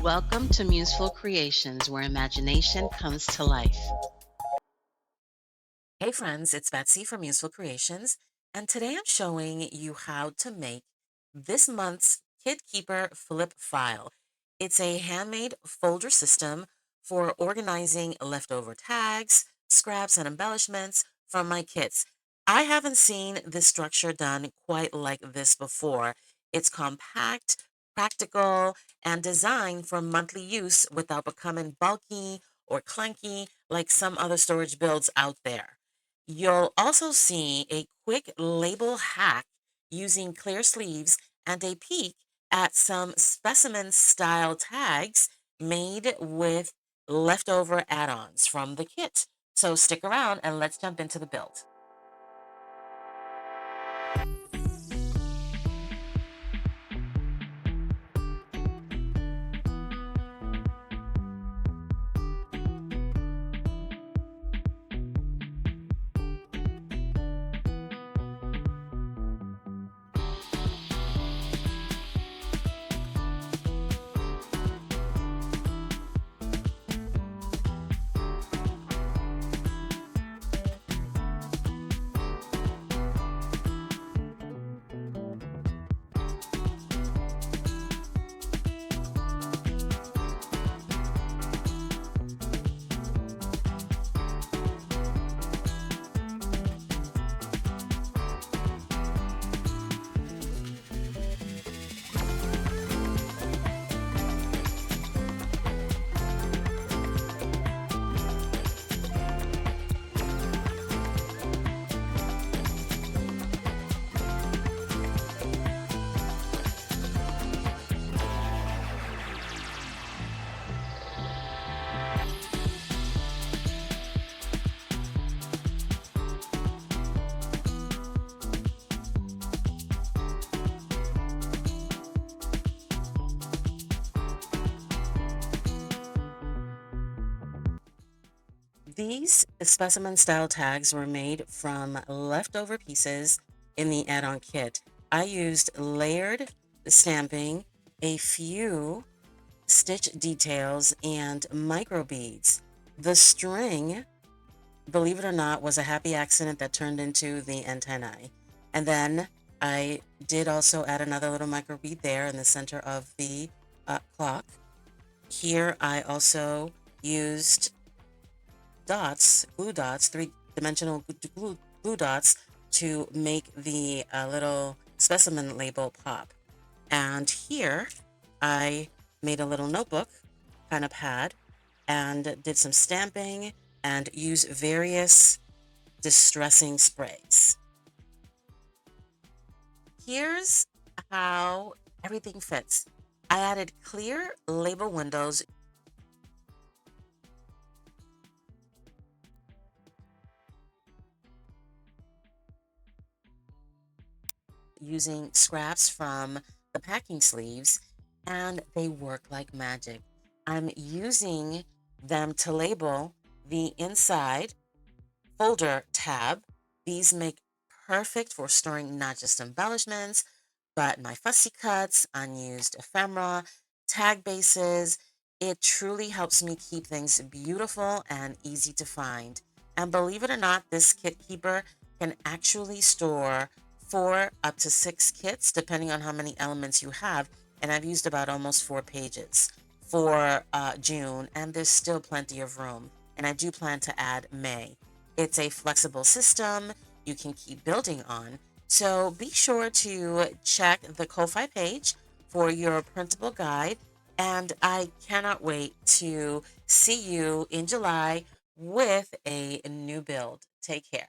Welcome to Museful Creations, where imagination comes to life. Hey friends, it's Betsy from Museful Creations, and today I'm showing you how to make this month's KitKeeper flip file. It's a handmade folder system for organizing leftover tags, scraps, and embellishments from my kits. I haven't seen this structure done quite like this before. It's compact, practical, and designed for monthly use without becoming bulky or clunky like some other storage builds out there. You'll also see a quick label hack using clear sleeves and a peek at some specimen style tags made with leftover add-ons from the kit. So stick around and let's jump into the build. These specimen style tags were made from leftover pieces in the add-on kit. I used layered stamping, a few stitch details, and micro beads. The string, believe it or not, was a happy accident that turned into the antennae. And then I did also add another little micro bead there in the center of the clock. Here I also used glue dots, three-dimensional glue dots to make the little specimen label pop. And here I made a little notebook kind of pad and did some stamping and used various distressing sprays. Here's how everything fits. I added clear label windows using scraps from the packing sleeves, and they work like magic. I'm using them to label the inside folder tab. These make perfect for storing not just embellishments, but my fussy cuts, unused ephemera, tag bases. It truly helps me keep things beautiful and easy to find. And believe it or not, this kit keeper can actually store 4 up to 6 kits, depending on how many elements you have. And I've used about almost 4 pages for June, and there's still plenty of room. And I do plan to add May. It's a flexible system you can keep building on. So be sure to check the Ko-Fi page for your printable guide. And I cannot wait to see you in July with a new build. Take care.